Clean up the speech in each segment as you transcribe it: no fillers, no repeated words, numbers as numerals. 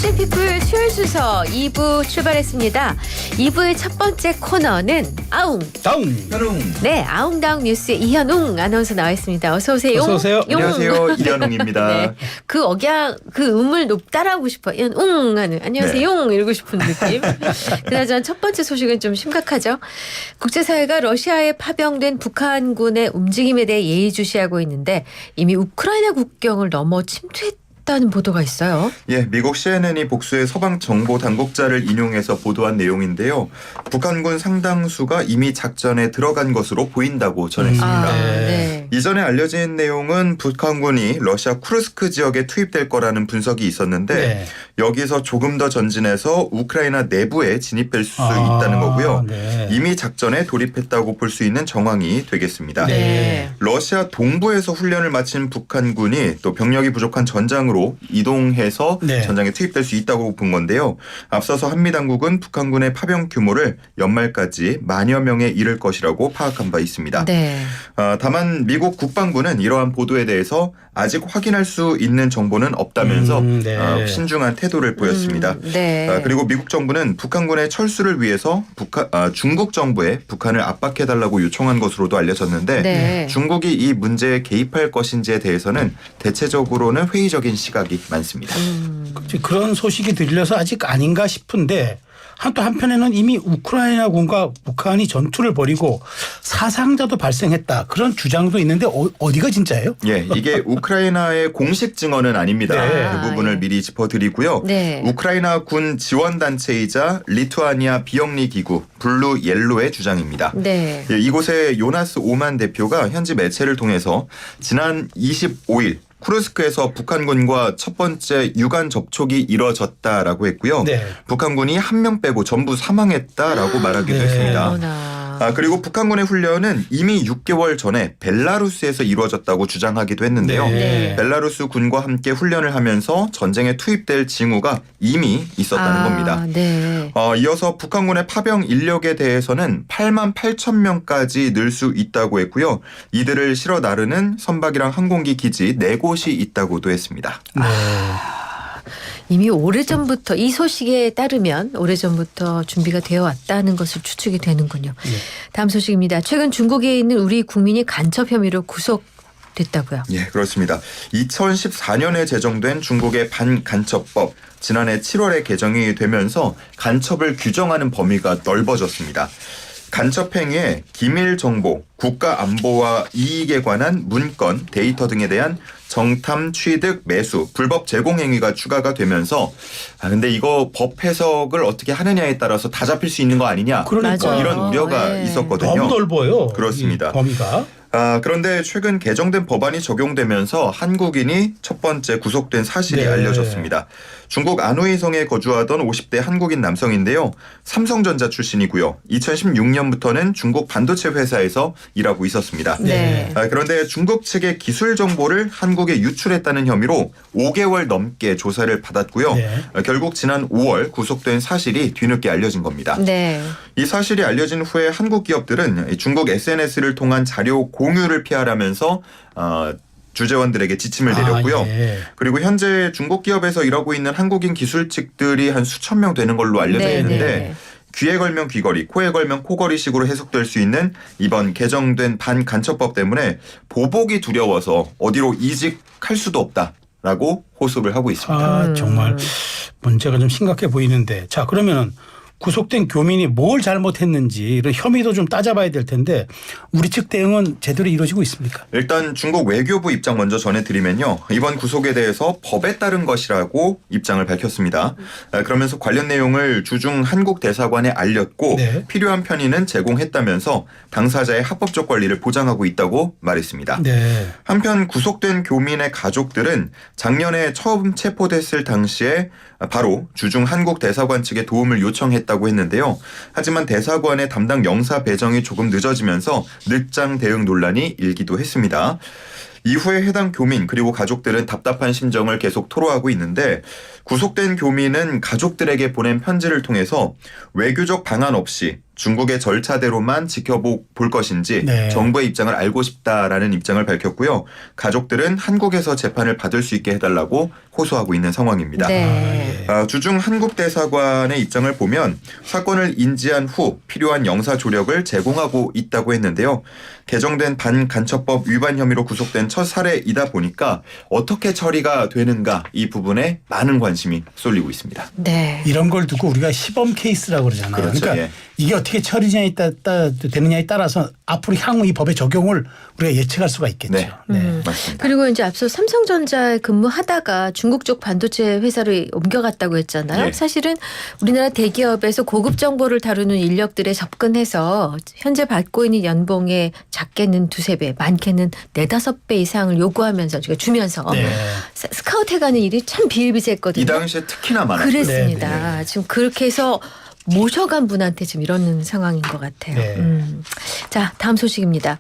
모닝피플 수요일 순서 2부 출발했습니다. 2부의 첫 번째 코너는 아웅. 다웅. 네, 아웅다웅 뉴스의 이현웅 아나운서 나와 있습니다. 어서 오세요. 어서 오세요. 용. 안녕하세요. 이현웅입니다. 네, 그 억양, 그 음을 따라하고 싶어. 이현웅 하는 안녕하세요. 네. 용 이러고 싶은 느낌. 그나저나 첫 번째 소식은 좀 심각하죠. 국제사회가 러시아에 파병된 북한군의 움직임에 대해 예의주시하고 있는데 이미 우크라이나 국경을 넘어 침투했다는 보도가 있어요. 예, 미국 CNN이 복수의 서방 정보 당국자를 인용해서 보도한 내용인데요. 북한군 상당수가 이미 작전에 들어간 것으로 보인다고 전했습니다. 네. 이전에 알려진 내용은 북한군이 러시아 쿠르스크 지역에 투입될 거라는 분석이 있었는데 네. 여기서 조금 더 전진해서 우크라이나 내부에 진입할 수 있다는 거고요. 네. 이미 작전에 돌입했다고 볼 수 있는 정황이 되겠습니다. 네. 러시아 동부에서 훈련을 마친 북한군이 또 병력이 부족한 전장으로 이동해서 네. 전장에 투입될 수 있다고 본 건데요. 앞서서 한미당국은 북한군의 파병 규모를 연말까지 10,000여 명에 이를 것이라고 파악한 바 있습니다. 네. 다만 미국 국방부는 이러한 보도에 대해서 아직 확인할 수 있는 정보는 없다면서 네. 신중한 태도를 보였습니다. 네. 그리고 미국 정부는 북한군의 철수를 위해서 중국 정부에 북한을 압박해달라고 요청한 것으로도 알려졌는데 네. 중국이 이 문제에 개입할 것인지에 대해서는 대체적으로는 회의적인 시각이 많습니다. 그런 소식이 들려서 아직 아닌가 싶은데 또 한편에는 이미 우크라이나군과 북한이 전투를 벌이고 사상자도 발생했다. 그런 주장도 있는데 어디가 진짜예요? 예, 이게 우크라이나의 공식 증언은 아닙니다. 네. 그 부분을 예. 미리 짚어드리고요. 네. 우크라이나 군 지원단체이자 리투아니아 비영리 기구 블루 옐로의 주장입니다. 네. 예, 이곳의 요나스 오만 대표가 현지 매체를 통해서 지난 25일 쿠르스크에서 북한군과 첫 번째 유관 접촉이 이뤄졌다라고 했고요. 네. 북한군이 한 명 빼고 전부 사망했다라고 말하기도 네. 했습니다. 어머나. 그리고 북한군의 훈련은 이미 6개월 전에 벨라루스에서 이루어졌다고 주장하기도 했는데요. 네. 벨라루스 군과 함께 훈련을 하면서 전쟁에 투입될 징후가 이미 있었다는 겁니다. 네. 이어서 북한군의 파병 인력에 대해서는 88,000명까지 늘 수 있다고 했고요. 이들을 실어 나르는 선박이랑 항공기 기지 4곳이 있다고도 했습니다. 네. 이미 오래전부터 이 소식에 따르면 오래전부터 준비가 되어 왔다는 것을 추측이 되는군요. 네. 다음 소식입니다. 최근 중국에 있는 우리 국민이 간첩 혐의로 구속됐다고요. 예, 그렇습니다. 2014년에 제정된 중국의 반간첩법 지난해 7월에 개정이 되면서 간첩을 규정하는 범위가 넓어졌습니다. 간첩 행위에 기밀 정보, 국가 안보와 이익에 관한 문건, 데이터 등에 대한 정탐, 취득, 매수, 불법 제공 행위가 추가가 되면서 근데 이거 법 해석을 어떻게 하느냐에 따라서 다 잡힐 수 있는 거 아니냐 그러니까. 이런 우려가 네. 있었거든요. 너무 넓어요. 그렇습니다. 이 범위가. 그런데 최근 개정된 법안이 적용되면서 한국인이 첫 번째 구속된 사실이 네. 알려졌습니다. 중국 안후이성에 거주하던 50대 한국인 남성인데요. 삼성전자 출신이고요. 2016년부터는 중국 반도체 회사에서 일하고 있었습니다. 네. 그런데 중국 측의 기술 정보를 한국에 유출했다는 혐의로 5개월 넘게 조사를 받았고요. 네. 결국 지난 5월 구속된 사실이 뒤늦게 알려진 겁니다. 네. 이 사실이 알려진 후에 한국 기업들은 중국 SNS를 통한 자료 공유를 피하라면서 주재원들에게 지침을 내렸고요. 예. 그리고 현재 중국 기업에서 일하고 있는 한국인 기술직들이 한 수천 명 되는 걸로 알려져 네, 있는데 네. 귀에 걸면 귀걸이, 코에 걸면 코걸이식으로 해석될 수 있는 이번 개정된 반간첩법 때문에 보복이 두려워서 어디로 이직할 수도 없다라고 호소를 하고 있습니다. 정말 문제가 좀 심각해 보이는데 자 그러면은 구속된 교민이 뭘 잘못했는지 이런 혐의도 좀 따져봐야 될 텐데 우리 측 대응은 제대로 이루어지고 있습니까? 일단 중국 외교부 입장 먼저 전해드리면요. 이번 구속에 대해서 법에 따른 것이라고 입장을 밝혔습니다. 그러면서 관련 내용을 주중 한국 대사관에 알렸고 네. 필요한 편의는 제공했다면서 당사자의 합법적 권리를 보장하고 있다고 말했습니다. 네. 한편 구속된 교민의 가족들은 작년에 처음 체포됐을 당시에 바로 주중 한국 대사관 측에 도움을 요청했다고 했는데요. 하지만 대사관의 담당 영사 배정이 조금 늦어지면서 늦장 대응 논란이 일기도 했습니다. 이후에 해당 교민 그리고 가족들은 답답한 심정을 계속 토로하고 있는데 구속된 교민은 가족들에게 보낸 편지를 통해서 외교적 방안 없이 중국의 절차대로만 지켜볼 것인지 네. 정부의 입장을 알고 싶다라는 입장을 밝혔고요. 가족들은 한국에서 재판을 받을 수 있게 해달라고 호소하고 있는 상황입니다. 네. 예. 주중 한국대사관의 입장을 보면 사건을 인지한 후 필요한 영사 조력을 제공하고 있다고 했는데요. 개정된 반간첩법 위반 혐의로 구속된 첫 사례이다 보니까 어떻게 처리가 되는가 이 부분에 많은 관심이 쏠리고 있습니다. 네. 이런 걸 두고 우리가 시범 케이스라고 그러잖아요. 그렇죠. 그러니까 예. 이게 어떻게 처리냐에 되느냐에 따라서 앞으로 향후 이 법의 적용을 우리가 예측할 수가 있겠죠. 네. 맞습니다. 그리고 이제 앞서 삼성전자에 근무하다가 중국 쪽 반도체 회사를 옮겨갔다고 했잖아요. 예. 사실은 우리나라 대기업에서 고급 정보를 다루는 인력들에 접근해서 현재 받고 있는 연봉의 작게는 2-3배, 많게는 4-5배 이상을 요구하면서 주면서 네. 스카우트해가는 일이 참 비일비재했거든요. 이 당시에 특히나 많았죠. 그랬습니다. 네, 지금 그렇게 해서 모셔간 분한테 지금 이러는 상황인 것 같아요. 네. 자, 다음 소식입니다.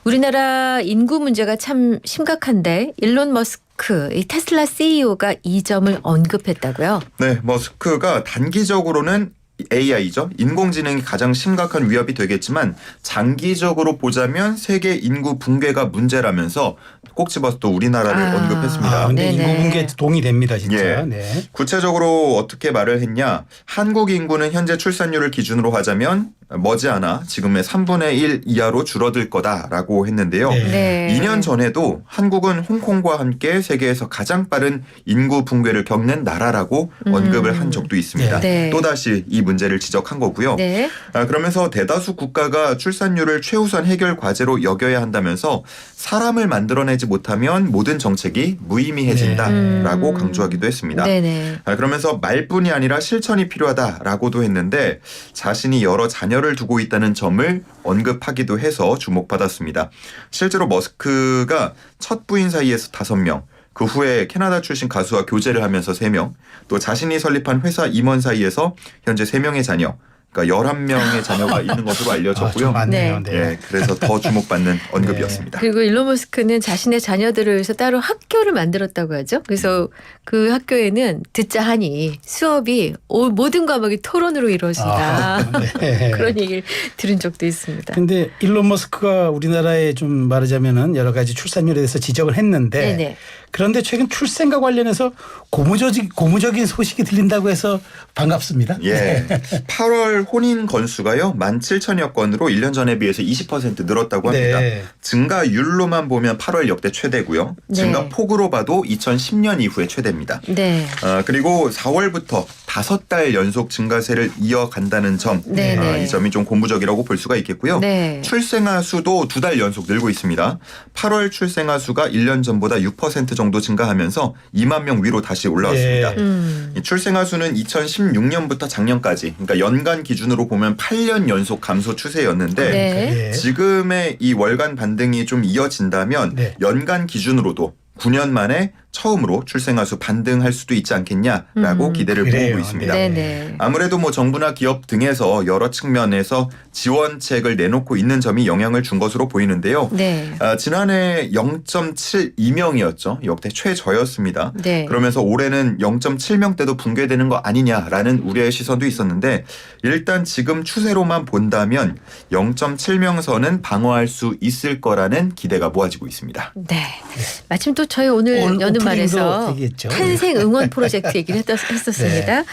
우리나라 인구 문제가 참 심각한데 일론 머스크, 이 테슬라 CEO가 이 점을 언급했다고요? 네, 머스크가 단기적으로는 AI죠. 인공지능이 가장 심각한 위협이 되겠지만 장기적으로 보자면 세계 인구 붕괴가 문제라면서 꼭 집어서 또 우리나라를 언급했습니다. 근데 네네. 인구 붕괴 동의됩니다, 진짜. 예. 네. 구체적으로 어떻게 말을 했냐. 한국 인구는 현재 출산율을 기준으로 하자면 머지않아 지금의 3분의 1 이하로 줄어들 거다라고 했는데요. 네. 네. 2년 전에도 한국은 홍콩과 함께 세계에서 가장 빠른 인구 붕괴를 겪는 나라라고 언급을 한 적도 있습니다. 네. 또다시 이 문제를 지적한 거고요. 네. 그러면서 대다수 국가가 출산율을 최우선 해결 과제로 여겨야 한다면서 사람을 만들어내지 못하면 모든 정책이 무의미해진다라고 강조하기도 했습니다. 네네. 그러면서 말뿐이 아니라 실천이 필요하다라고도 했는데 자신이 여러 자녀를 두고 있다는 점을 언급하기도 해서 주목받았습니다. 실제로 머스크가 첫 부인 사이에서 5명, 그 후에 캐나다 출신 가수와 교제를 하면서 3명, 또 자신이 설립한 회사 임원 사이에서 현재 3명의 자녀, 그러니까 11명의 자녀가 있는 것으로 알려졌고요. 좀 많네요. 네. 네. 예, 그래서 더 주목받는 언급이었습니다. 그리고 일론 머스크는 자신의 자녀들을 위해서 따로 학교를 만들었다고 하죠. 그래서 그 학교에는 듣자 하니 수업이 모든 과목이 토론으로 이루어진다. 네. 그런 얘기를 들은 적도 있습니다. 근데 일론 머스크가 우리나라에 좀 말하자면은 여러 가지 출산율에 대해서 지적을 했는데 네네. 그런데 최근 출생과 관련해서 고무적인 소식이 들린다고 해서 반갑습니다. 예. 8월 혼인 건수가요. 17,000여 건으로 1년 전에 비해서 20% 늘었다고 합니다. 네. 증가율로만 보면 8월 역대 최대고요. 네. 증가폭으로 봐도 2010년 이후에 최대입니다. 네. 그리고 4월부터 5달 연속 증가세를 이어간다는 점, 네네. 이 점이 좀 고무적이라고 볼 수가 있겠고요. 네. 출생아 수도 2달 연속 늘고 있습니다. 8월 출생아 수가 1년 전보다 6% 정도 증가하면서 2만 명 위로 다시 올라왔습니다. 네. 이 출생아 수는 2016년부터 작년까지, 그러니까 연간 기준으로 보면 8년 연속 감소 추세였는데 네. 네. 지금의 이 월간 반등이 좀 이어진다면 네. 연간 기준으로도 9년 만에 처음으로 출생아 수 반등할 수도 있지 않겠냐라고 기대를 그래요. 모으고 있습니다. 네네. 아무래도 뭐 정부나 기업 등에서 여러 측면에서 지원책을 내놓고 있는 점이 영향을 준 것으로 보이는데요. 네. 지난해 0.72명이었죠. 역대 최저였습니다. 네. 그러면서 올해는 0.7명대도 붕괴되는 거 아니냐라는 우려의 시선도 있었는데 일단 지금 추세로만 본다면 0.7명 선은 방어할 수 있을 거라는 기대가 모아지고 있습니다. 네. 마침 또 저희 오늘 여는 말에서 오프닝도 얘기했죠. 탄생 응원 프로젝트 얘기를 했었습니다. 네.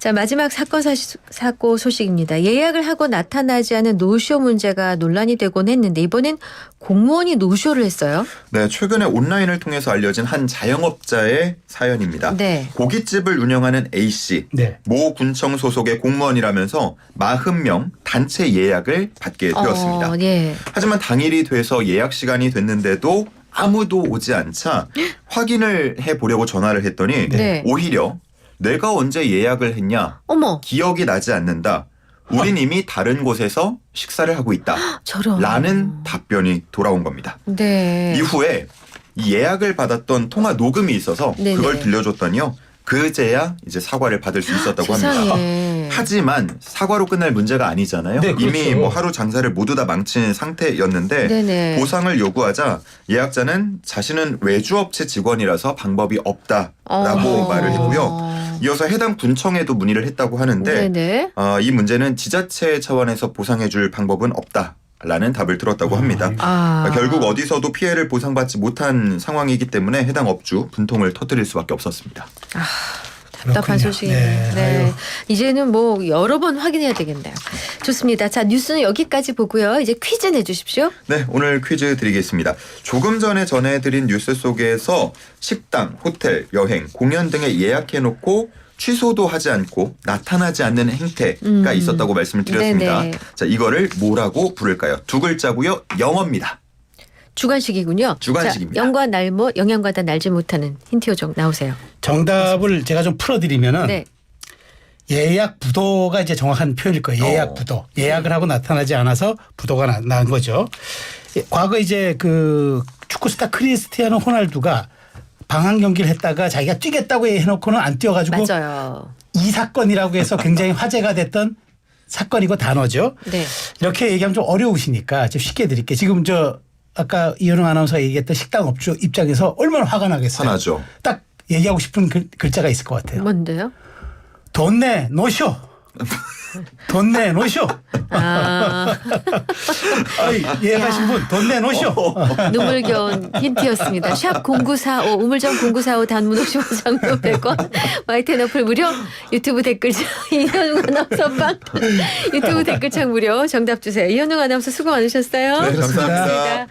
자, 마지막 사고 소식입니다. 예약을 하고 나타나지 않은 노쇼 문제가 논란이 되곤 했는데 이번엔 공무원이 노쇼를 했어요. 네, 최근에 온라인을 통해서 알려진 한 자영업자의 사연입니다. 네. 고깃집을 운영하는 A씨. 네. 모 군청 소속의 공무원이라면서 40명 단체 예약을 받게 되었습니다. 예. 하지만 당일이 돼서 예약 시간이 됐는데도 아무도 오지 않자 확인을 해보려고 전화를 했더니 네. 오히려 내가 언제 예약을 했냐 어머, 기억이 나지 않는다. 우린 이미 다른 곳에서 식사를 하고 있다. 저런. 라는 답변이 돌아온 겁니다. 네. 이후에 이 예약을 받았던 통화 녹음이 있어서 네네. 그걸 들려줬더니요. 그제야 이제 사과를 받을 수 있었다고 합니다. 세상에. 하지만 사과로 끝날 문제가 아니잖아요. 네, 그렇죠. 이미 뭐 하루 장사를 모두 다 망친 상태였는데 네네. 보상을 요구하자 예약자는 자신은 외주업체 직원이라서 방법이 없다라고 말을 했고요. 이어서 해당 군청에도 문의를 했다고 하는데 네네. 이 문제는 지자체 차원에서 보상해줄 방법은 없다라는 답을 들었다고 합니다. 결국 어디서도 피해를 보상받지 못한 상황이기 때문에 해당 업주 분통을 터뜨릴 수밖에 없었습니다. 답답한 그렇군요. 소식이네요. 네. 네. 아유. 이제는 뭐 여러 번 확인해야 되겠네요. 좋습니다. 자, 뉴스는 여기까지 보고요. 이제 퀴즈 내주십시오. 네, 오늘 퀴즈 드리겠습니다. 조금 전에 전해드린 뉴스 속에서 식당, 호텔, 여행, 공연 등에 예약해놓고 취소도 하지 않고 나타나지 않는 행태가 있었다고 말씀을 드렸습니다. 네네. 자, 이거를 뭐라고 부를까요? 두 글자고요. 영어입니다. 주관식이군요. 주관식입니다. 자, 영과 날모, 영양과다 날지 못하는 힌트 요정 나오세요. 정답을 제가 좀 풀어드리면은 네. 예약 부도가 이제 정확한 표현일 거예요. 예약 부도. 예약을 하고 나타나지 않아서 부도가 난 거죠. 과거 이제 그 축구 스타 크리스티아노 호날두가 방한 경기를 했다가 자기가 뛰겠다고 해놓고는 안 뛰어가지고 맞아요. 이 사건이라고 해서 굉장히 화제가 됐던 사건이고 단어죠. 네. 이렇게 얘기하면 좀 어려우시니까 좀 쉽게 드릴게요. 지금 저 아까 이현웅 아나운서가 얘기했던 식당 업주 입장에서 얼마나 화가 나겠어요. 화나죠. 딱 얘기하고 싶은 글자가 있을 것 같아요. 뭔데요? 돈 내 노쇼. 돈 내 노쇼. 아, 예약하신 분 돈 내 노쇼. 눈물겨운 힌트였습니다. 샵 0945 우물정 0945 단문 50원 장문 100원 YTN 어플 무료 유튜브 댓글창 이현웅 아나운서 빵 유튜브 댓글창 무료 정답 주세요. 이현웅 아나운서 수고 많으셨어요. 네, 그렇습니다. 감사합니다.